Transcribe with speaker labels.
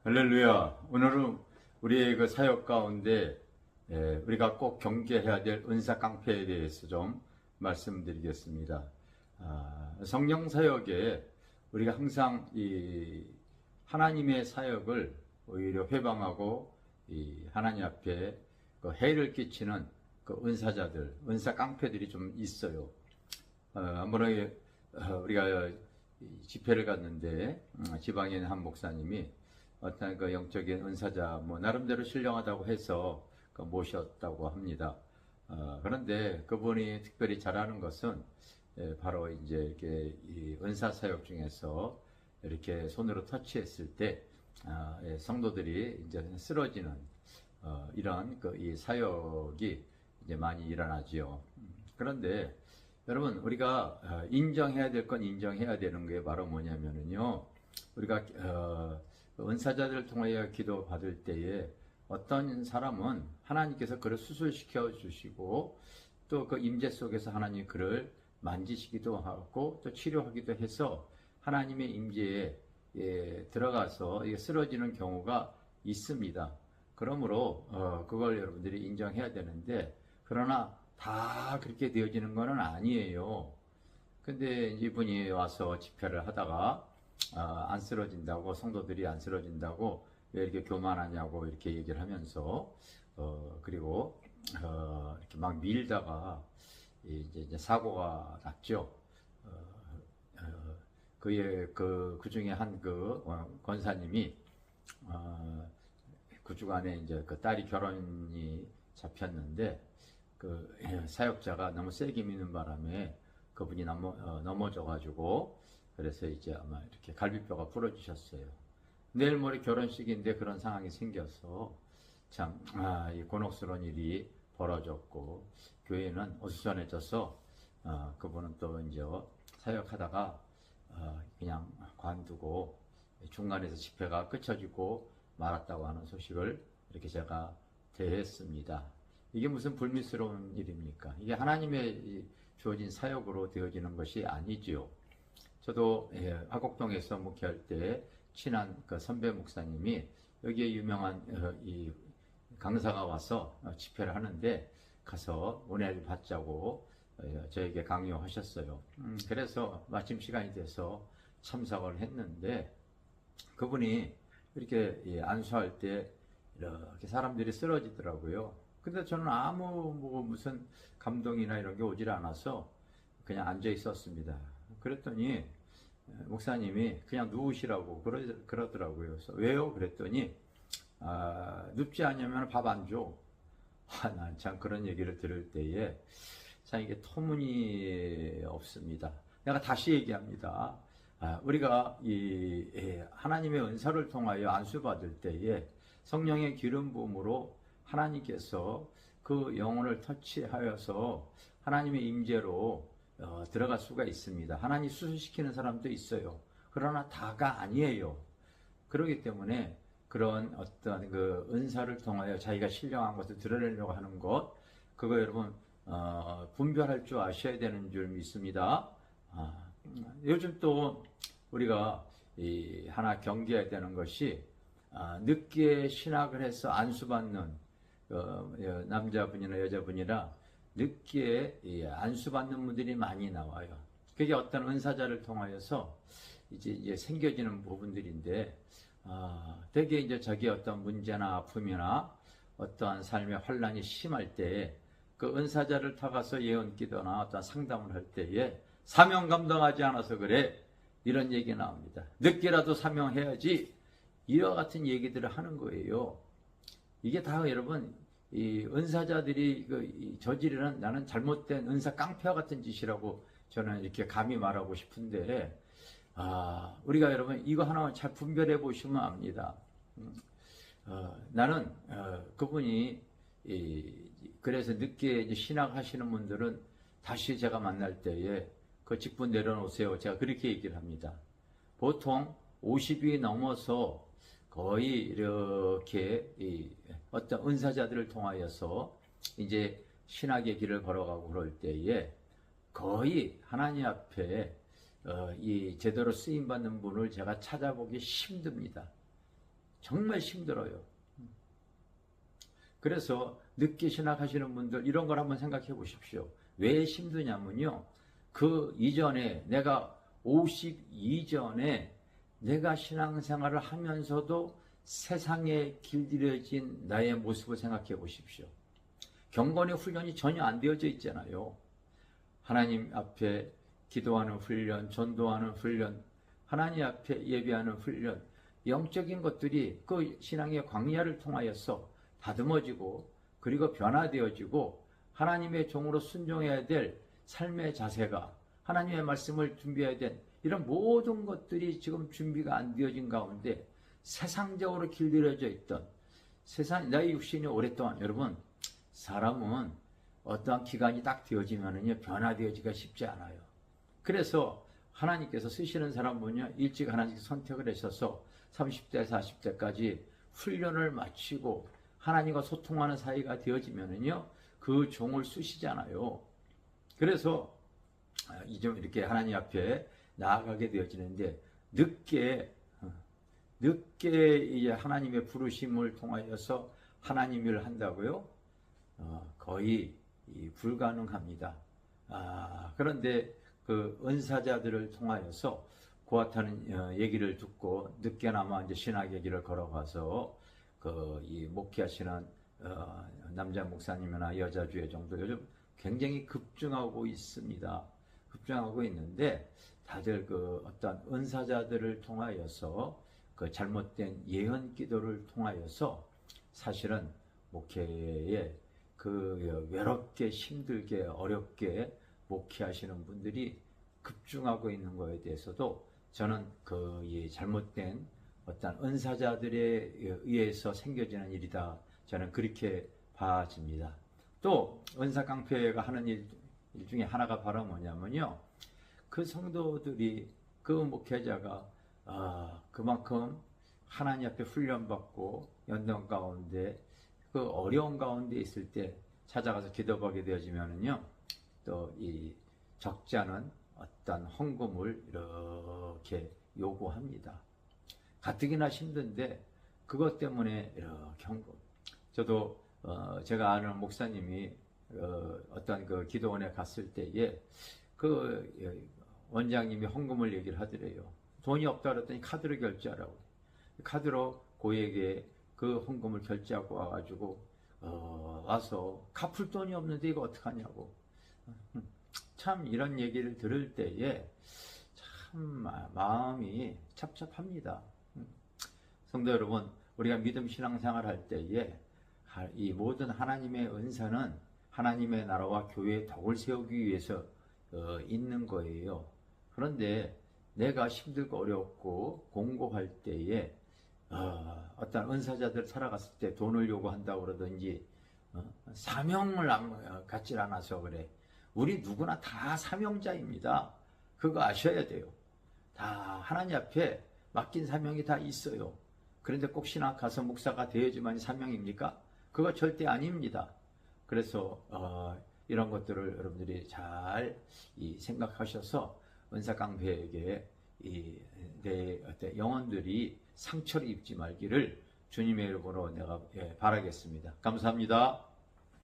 Speaker 1: 할렐루야. 오늘은 우리의 그 사역 가운데 우리가 꼭 경계해야 될 은사 깡패에 대해서 좀 말씀드리겠습니다. 성령 사역에 우리가 항상 이 하나님의 사역을 오히려 회방하고 이 하나님 앞에 그 해를 끼치는 그 은사자들, 은사 깡패들이 좀 있어요. 한번 우리가 집회를 갔는데 지방에 있는 한 목사님이 어떤 그 영적인 은사자 나름대로 신령하다고 해서 모셨다고 합니다. 그런데 그분이 특별히 잘하는 것은 바로 이제 이렇게 이 은사 사역 중에서 이렇게 손으로 터치했을 때 성도들이 이제 쓰러지는 이런 이 사역이 이제 많이 일어나지요. 그런데 여러분, 우리가 인정해야 될 건 인정해야 되는 게 바로 뭐냐면은요, 우리가 은사자들을 통하여 기도 받을 때에 어떤 사람은 하나님께서 그를 수술시켜 주시고 또 그 임재 속에서 하나님 그를 만지시기도 하고 또 치료하기도 해서 하나님의 임재에 들어가서 쓰러지는 경우가 있습니다. 그러므로 그걸 여러분들이 인정해야 되는데, 그러나 다 그렇게 되어지는 것은 아니에요. 근데 이분이 와서 집회를 하다가 안 쓰러진다고, 성도들이 안 쓰러진다고 왜 이렇게 교만하냐고 이렇게 얘기를 하면서 그리고 이렇게 막 밀다가 이제 사고가 났죠. 그 중에 한 권사님이 그 주간에 이제 그 딸이 결혼이 잡혔는데 그 사역자가 너무 세게 미는 바람에 그분이 넘어져가지고, 그래서 이제 아마 이렇게 갈비뼈가 부러지셨어요. 내일 모레 결혼식인데 그런 상황이 생겨서 참 이 곤혹스러운 일이 벌어졌고, 교회는 어수선해져서 그분은 또 이제 사역하다가 그냥 관두고 중간에서 집회가 끝쳐지고 말았다고 하는 소식을 이렇게 제가 대했습니다. 이게 무슨 불미스러운 일입니까? 이게 하나님의 주어진 사역으로 되어지는 것이 아니지요. 저도 화곡동에서 목회할 때 친한 그 선배 목사님이 여기에 유명한 이 강사가 와서 집회를 하는데 가서 은혜를 받자고 저에게 강요하셨어요. 그래서 마침 시간이 돼서 참석을 했는데 그분이 이렇게 안수할 때 이렇게 사람들이 쓰러지더라고요. 근데 저는 무슨 감동이나 이런 게 오질 않아서 그냥 앉아 있었습니다. 그랬더니 목사님이 그냥 누우시라고 그러더라고요. 그래서 왜요? 그랬더니 눕지 않으면 밥 안 줘. 난 참 그런 얘기를 들을 때에 참 이게 터무니없습니다. 내가 다시 얘기합니다. 우리가 하나님의 은사를 통하여 안수받을 때에 성령의 기름 부음으로 하나님께서 그 영혼을 터치하여서 하나님의 임재로 들어갈 수가 있습니다. 하나님 수술시키는 사람도 있어요. 그러나 다가 아니에요. 그렇기 때문에 그런 어떤 그 은사를 통하여 자기가 신령한 것을 드러내려고 하는 것, 그거 여러분 분별할 줄 아셔야 되는 줄 믿습니다. 요즘 또 우리가 하나 경계해야 되는 것이 늦게 신학을 해서 안수받는 남자분이나 여자분이라 늦게 안수받는 분들이 많이 나와요. 그게 어떤 은사자를 통하여서 이제 생겨지는 부분들인데, 되게 이제 자기 어떤 문제나 아픔이나 어떠한 삶의 환란이 심할 때 그 은사자를 타가서 예언 기도나 어떤 상담을 할 때에 사명 감당하지 않아서 그래, 이런 얘기 나옵니다. 늦게라도 사명해야지, 이와 같은 얘기들을 하는 거예요. 이게 다 여러분 이 은사자들이 저지르는 나는 잘못된 은사 깡패와 같은 짓이라고 저는 이렇게 감히 말하고 싶은데, 우리가 여러분 이거 하나만 잘 분별해 보시면 압니다. 나는 그분이 그래서 늦게 이제 신학하시는 분들은 다시 제가 만날 때에 그 직분 내려놓으세요. 제가 그렇게 얘기를 합니다. 보통 50이 넘어서 거의 이렇게 어떤 은사자들을 통하여서 이제 신학의 길을 걸어가고 그럴 때에 거의 하나님 앞에 이 제대로 쓰임 받는 분을 제가 찾아보기 힘듭니다. 정말 힘들어요. 그래서 늦게 신학하시는 분들 이런 걸 한번 생각해 보십시오. 왜 힘드냐면요. 그 이전에 내가 50 이전에 내가 신앙생활을 하면서도 세상에 길들여진 나의 모습을 생각해 보십시오. 경건의 훈련이 전혀 안 되어져 있잖아요. 하나님 앞에 기도하는 훈련, 전도하는 훈련, 하나님 앞에 예배하는 훈련, 영적인 것들이 그 신앙의 광야를 통하여서 다듬어지고 그리고 변화되어지고 하나님의 종으로 순종해야 될 삶의 자세가 하나님의 말씀을 준비해야 된 이런 모든 것들이 지금 준비가 안 되어진 가운데 세상적으로 길들여져 있던 세상 나의 육신이 오랫동안 여러분 사람은 어떠한 기간이 딱 되어지면은요 변화되어지기가 쉽지 않아요. 그래서 하나님께서 쓰시는 사람은요 일찍 하나님께 선택을 하셔서 30대 40대까지 훈련을 마치고 하나님과 소통하는 사이가 되어지면은요 그 종을 쓰시잖아요. 그래서 좀 이렇게 하나님 앞에 나아가게 되어지는데 늦게 이제 하나님의 부르심을 통하여서 하나님 일을 한다고요? 거의 불가능합니다. 그런데 그 은사자들을 통하여서 고아타는 얘기를 듣고 늦게나마 이제 신학의 길을 걸어가서 이 목회하시는 남자 목사님이나 여자 주의 정도 요즘 굉장히 급증하고 있습니다. 급증하고 있는데 다들 그 어떤 은사자들을 통하여서 그 잘못된 예언 기도를 통하여서 사실은 목회에 그 외롭게 힘들게 어렵게 목회하시는 분들이 급증하고 있는 것에 대해서도 저는 이 잘못된 어떤 은사자들에 의해서 생겨지는 일이다. 저는 그렇게 봐집니다. 또 은사 깡패가 하는 일 중에 하나가 바로 뭐냐면요. 그 성도들이 그 목회자가 그만큼 하나님 앞에 훈련받고 연단 가운데 그 어려운 가운데 있을 때 찾아가서 기도하게 되어지면은요. 또 이 적지 않은 어떤 헌금을 이렇게 요구합니다. 가뜩이나 힘든데 그것 때문에 이렇게 헌금. 저도 제가 아는 목사님이 어떤 그 기도원에 갔을 때에 그 원장님이 헌금을 얘기를 하더래요. 돈이 없다 그랬더니 카드로 결제하라고. 카드로 고에게 그 헌금을 결제하고 와가지고 와서 갚을 돈이 없는데 이거 어떡하냐고. 참 이런 얘기를 들을 때에 참 마음이 찹찹합니다. 성도 여러분, 우리가 믿음 신앙생활 할 때에 이 모든 하나님의 은사는 하나님의 나라와 교회의 덕을 세우기 위해서 있는 거예요. 그런데 내가 힘들고 어렵고 공고할 때에 어떤 은사자들 살아갔을 때 돈을 요구한다고 그러든지 사명을 갖지 않아서 그래. 우리 누구나 다 사명자입니다. 그거 아셔야 돼요. 다 하나님 앞에 맡긴 사명이 다 있어요. 그런데 꼭 신학 가서 목사가 되어야지만 사명입니까? 그거 절대 아닙니다. 그래서 이런 것들을 여러분들이 잘 생각하셔서 은사깡패에게 내 영혼들이 상처를 입지 말기를 주님의 이름으로 내가 바라겠습니다. 감사합니다.